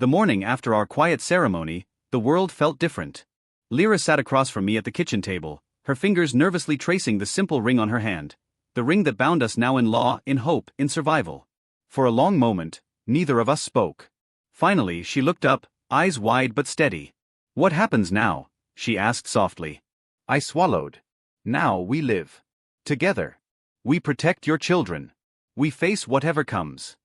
The morning after our quiet ceremony, the world felt different. Lyra sat across from me at the kitchen table, her fingers nervously tracing the simple ring on her hand, the ring that bound us now in law, in hope, in survival. For a long moment, neither of us spoke. Finally, she looked up, eyes wide but steady. "What happens now?" she asked softly. I swallowed. "Now we live. Together. We protect your children. We face whatever comes."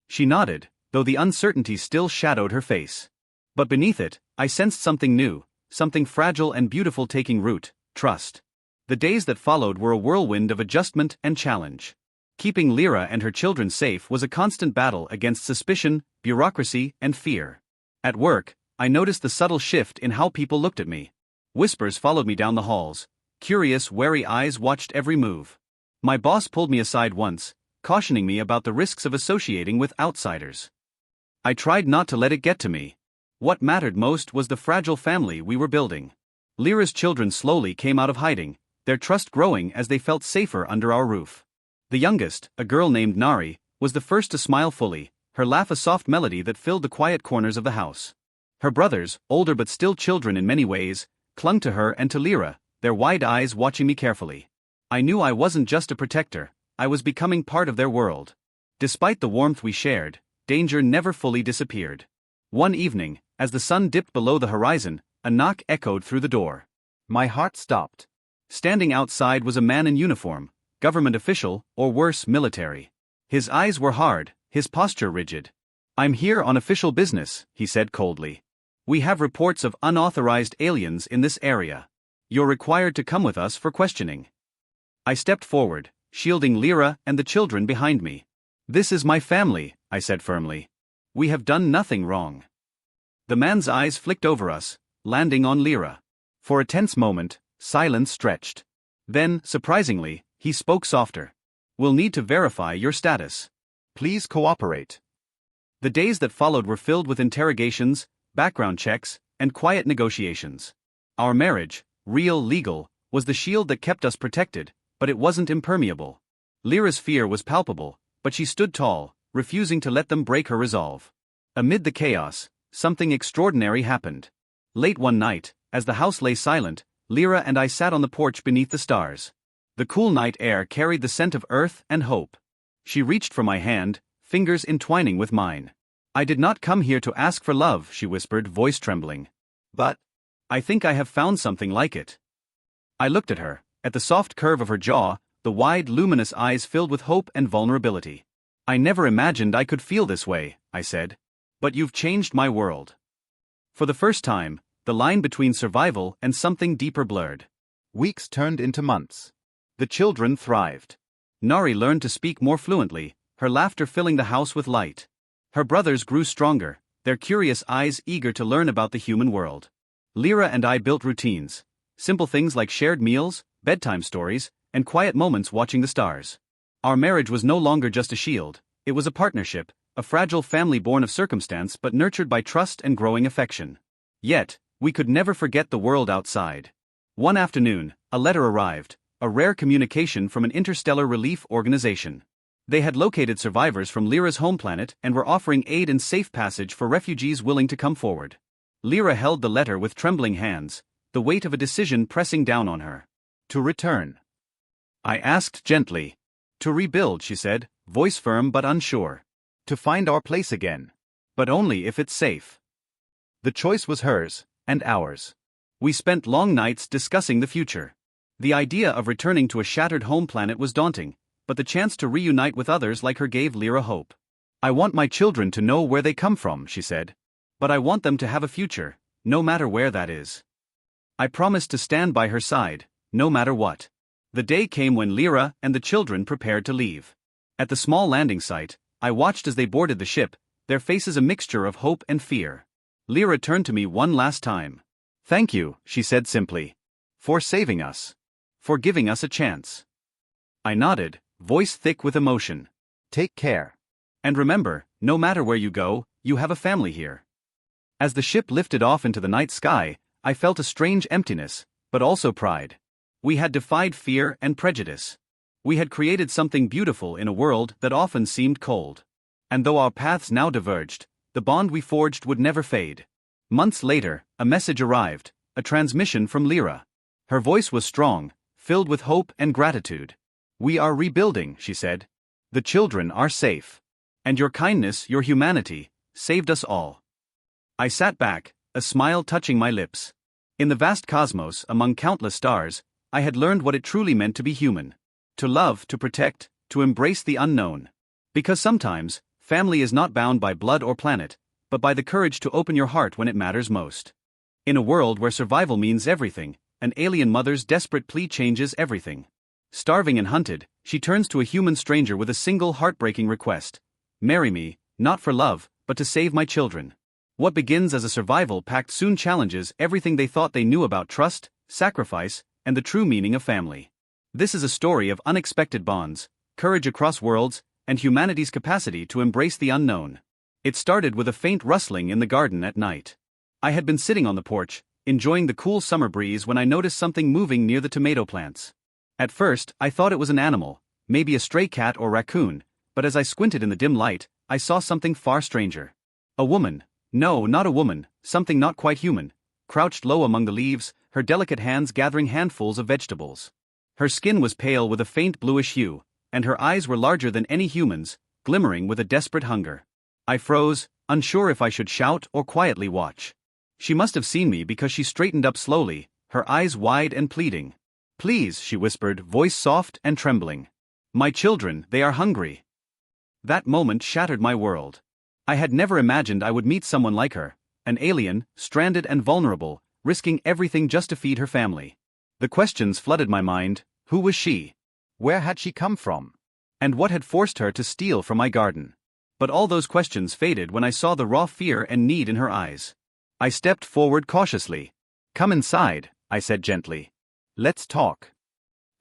She nodded, though the uncertainty still shadowed her face. But beneath it, I sensed something new, something fragile and beautiful taking root: trust. The days that followed were a whirlwind of adjustment and challenge. Keeping Lyra and her children safe was a constant battle against suspicion, bureaucracy, and fear. At work, I noticed the subtle shift in how people looked at me. Whispers followed me down the halls. Curious, wary eyes watched every move. My boss pulled me aside once, cautioning me about the risks of associating with outsiders. I tried not to let it get to me. What mattered most was the fragile family we were building. Lyra's children slowly came out of hiding, their trust growing as they felt safer under our roof. The youngest, a girl named Nari, was the first to smile fully, her laugh a soft melody that filled the quiet corners of the house. Her brothers, older but still children in many ways, clung to her and to Lyra, their wide eyes watching me carefully. I knew I wasn't just a protector, I was becoming part of their world. Despite the warmth we shared, danger never fully disappeared. One evening, as the sun dipped below the horizon, a knock echoed through the door. My heart stopped. Standing outside was a man in uniform, government official, or worse, military. His eyes were hard, his posture rigid. "I'm here on official business," he said coldly. "We have reports of unauthorized aliens in this area. You're required to come with us for questioning." I stepped forward, shielding Lyra and the children behind me. "This is my family," I said firmly. "We have done nothing wrong." The man's eyes flicked over us, landing on Lyra. For a tense moment, silence stretched. Then, surprisingly, he spoke softer. "We'll need to verify your status. Please cooperate." The days that followed were filled with interrogations, background checks, and quiet negotiations. Our marriage, real, legal, was the shield that kept us protected, but it wasn't impermeable. Lyra's fear was palpable, but she stood tall, refusing to let them break her resolve. Amid the chaos, something extraordinary happened. Late one night, as the house lay silent, Lyra and I sat on the porch beneath the stars. The cool night air carried the scent of earth and hope. She reached for my hand, fingers entwining with mine. "I did not come here to ask for love," she whispered, voice trembling. "But I think I have found something like it." I looked at her, at the soft curve of her jaw, the wide, luminous eyes filled with hope and vulnerability. "I never imagined I could feel this way," I said. "But you've changed my world." For the first time, the line between survival and something deeper blurred. Weeks turned into months. The children thrived. Nari learned to speak more fluently, her laughter filling the house with light. Her brothers grew stronger, their curious eyes eager to learn about the human world. Lyra and I built routines, simple things like shared meals, bedtime stories, and quiet moments watching the stars. Our marriage was no longer just a shield, it was a partnership, a fragile family born of circumstance but nurtured by trust and growing affection. Yet, we could never forget the world outside. One afternoon, a letter arrived, a rare communication from an interstellar relief organization. They had located survivors from Lyra's home planet and were offering aid and safe passage for refugees willing to come forward. Lyra held the letter with trembling hands, the weight of a decision pressing down on her. "To return?" I asked gently. "To rebuild," she said, voice firm but unsure. "To find our place again. But only if it's safe." The choice was hers, and ours. We spent long nights discussing the future. The idea of returning to a shattered home planet was daunting, but the chance to reunite with others like her gave Lyra hope. "I want my children to know where they come from," she said. "But I want them to have a future, no matter where that is." I promised to stand by her side, no matter what. The day came when Lyra and the children prepared to leave. At the small landing site, I watched as they boarded the ship, their faces a mixture of hope and fear. Lyra turned to me one last time. "Thank you," she said simply. "For saving us. For giving us a chance." I nodded, voice thick with emotion. "Take care. And remember, no matter where you go, you have a family here." As the ship lifted off into the night sky, I felt a strange emptiness, but also pride. We had defied fear and prejudice. We had created something beautiful in a world that often seemed cold. And though our paths now diverged, the bond we forged would never fade. Months later, a message arrived, a transmission from Lyra. Her voice was strong, filled with hope and gratitude. "We are rebuilding," she said. "The children are safe. And your kindness, your humanity, saved us all." I sat back, a smile touching my lips. In the vast cosmos, among countless stars, I had learned what it truly meant to be human. To love, to protect, to embrace the unknown. Because sometimes, family is not bound by blood or planet, but by the courage to open your heart when it matters most. In a world where survival means everything, an alien mother's desperate plea changes everything. Starving and hunted, she turns to a human stranger with a single heartbreaking request: "Marry me, not for love, but to save my children." What begins as a survival pact soon challenges everything they thought they knew about trust, sacrifice, and the true meaning of family. This is a story of unexpected bonds, courage across worlds, and humanity's capacity to embrace the unknown. It started with a faint rustling in the garden at night. I had been sitting on the porch, enjoying the cool summer breeze when I noticed something moving near the tomato plants. At first, I thought it was an animal, maybe a stray cat or raccoon, but as I squinted in the dim light, I saw something far stranger. A woman. No, not a woman, something not quite human, crouched low among the leaves, her delicate hands gathering handfuls of vegetables. Her skin was pale with a faint bluish hue, and her eyes were larger than any human's, glimmering with a desperate hunger. I froze, unsure if I should shout or quietly watch. She must have seen me because she straightened up slowly, her eyes wide and pleading. "Please," she whispered, voice soft and trembling. "My children, they are hungry." That moment shattered my world. I had never imagined I would meet someone like her, an alien, stranded and vulnerable, risking everything just to feed her family. The questions flooded my mind: who was she? Where had she come from? And what had forced her to steal from my garden? But all those questions faded when I saw the raw fear and need in her eyes. I stepped forward cautiously. "Come inside," I said gently. "Let's talk."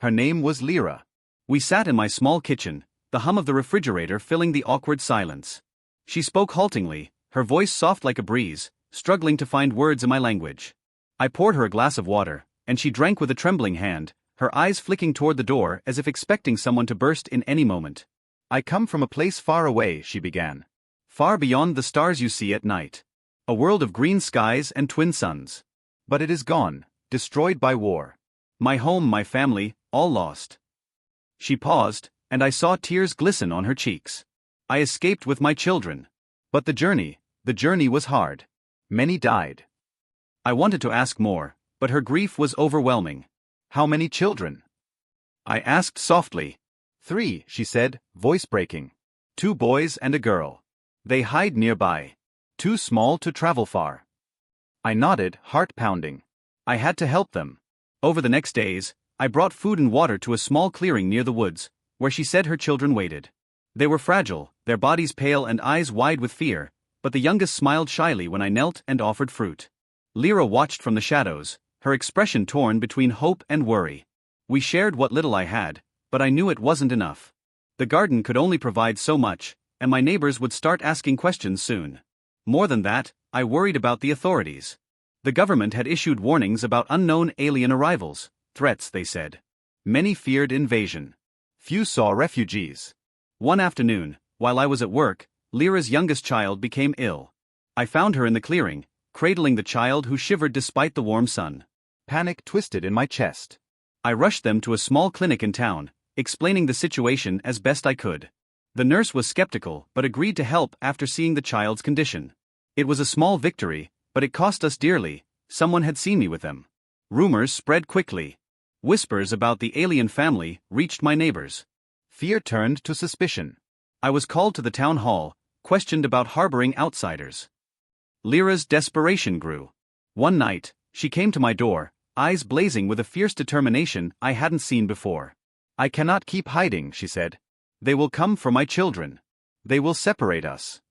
Her name was Lyra. We sat in my small kitchen, the hum of the refrigerator filling the awkward silence. She spoke haltingly, her voice soft like a breeze, struggling to find words in my language. I poured her a glass of water, and she drank with a trembling hand, her eyes flicking toward the door as if expecting someone to burst in any moment. "I come from a place far away," she began. "Far beyond the stars you see at night. A world of green skies and twin suns. But it is gone, destroyed by war. My home, my family, all lost." She paused, and I saw tears glisten on her cheeks. "I escaped with my children. But the journey was hard. Many died." I wanted to ask more, but her grief was overwhelming. "How many children?" I asked softly. "3, she said, voice breaking. 2 boys and a girl. They hide nearby. Too small to travel far." I nodded, heart pounding. I had to help them. Over the next days, I brought food and water to a small clearing near the woods, where she said her children waited. They were fragile, their bodies pale and eyes wide with fear, but the youngest smiled shyly when I knelt and offered fruit. Lyra watched from the shadows, her expression torn between hope and worry. We shared what little I had, but I knew it wasn't enough. The garden could only provide so much, and my neighbors would start asking questions soon. More than that, I worried about the authorities. The government had issued warnings about unknown alien arrivals, threats, they said. Many feared invasion. Few saw refugees. One afternoon, while I was at work, Lyra's youngest child became ill. I found her in the clearing, cradling the child who shivered despite the warm sun. Panic twisted in my chest. I rushed them to a small clinic in town, explaining the situation as best I could. The nurse was skeptical but agreed to help after seeing the child's condition. It was a small victory, but it cost us dearly. Someone had seen me with them. Rumors spread quickly. Whispers about the alien family reached my neighbors. Fear turned to suspicion. I was called to the town hall, questioned about harboring outsiders. Lyra's desperation grew. One night, she came to my door, eyes blazing with a fierce determination I hadn't seen before. "I cannot keep hiding," she said. "They will come for my children. They will separate us."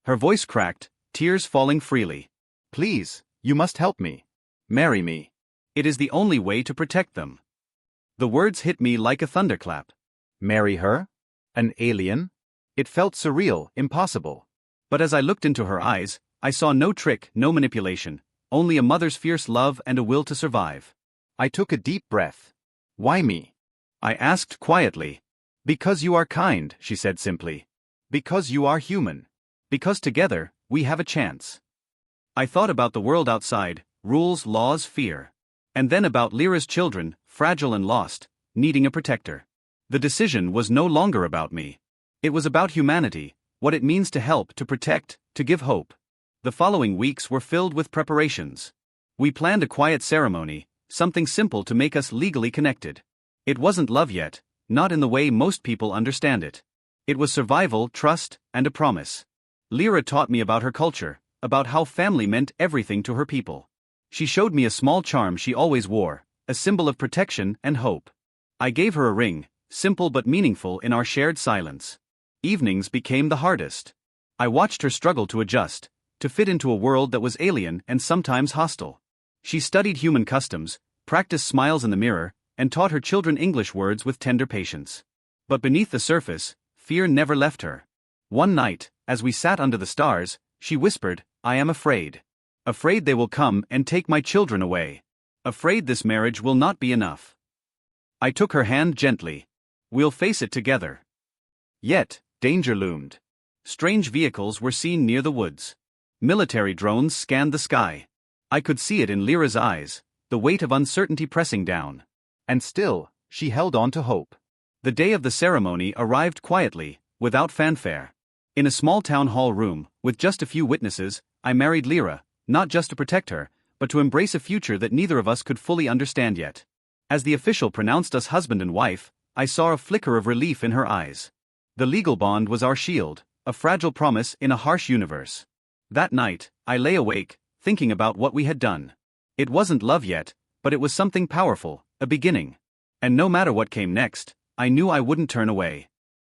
Her voice cracked, tears falling freely. "Please, you must help me. Marry me. It is the only way to protect them." The words hit me like a thunderclap. Marry her? An alien? It felt surreal, impossible. But as I looked into her eyes, I saw no trick, no manipulation, only a mother's fierce love and a will to survive. I took a deep breath. "Why me?" I asked quietly. "Because you are kind," she said simply. "Because you are human. Because together, we have a chance. I thought about the world outside, rules, laws, fear. And then about Lyra's children, fragile and lost, needing a protector. The decision was no longer about me. It was about humanity, what it means to help, to protect, to give hope. The following weeks were filled with preparations. We planned a quiet ceremony, something simple to make us legally connected. It wasn't love yet, not in the way most people understand it. It was survival, trust, and a promise. Lyra taught me about her culture, about how family meant everything to her people. She showed me a small charm she always wore, a symbol of protection and hope. I gave her a ring, simple but meaningful in our shared silence. Evenings became the hardest. I watched her struggle to adjust, to fit into a world that was alien and sometimes hostile. She studied human customs, practiced smiles in the mirror, and taught her children English words with tender patience. But beneath the surface, fear never left her. One night, as we sat under the stars, she whispered, "I am afraid. Afraid they will come and take my children away. Afraid this marriage will not be enough." I took her hand gently. "We'll face it together." Yet, danger loomed. Strange vehicles were seen near the woods. Military drones scanned the sky. I could see it in Lyra's eyes, the weight of uncertainty pressing down. And still, she held on to hope. The day of the ceremony arrived quietly, without fanfare. In a small town hall room, with just a few witnesses, I married Lyra, not just to protect her, but to embrace a future that neither of us could fully understand yet. As the official pronounced us husband and wife, I saw a flicker of relief in her eyes. The legal bond was our shield, a fragile promise in a harsh universe. That night, I lay awake, thinking about what we had done. It wasn't love yet, but it was something powerful, a beginning. And no matter what came next, I knew I wouldn't turn away.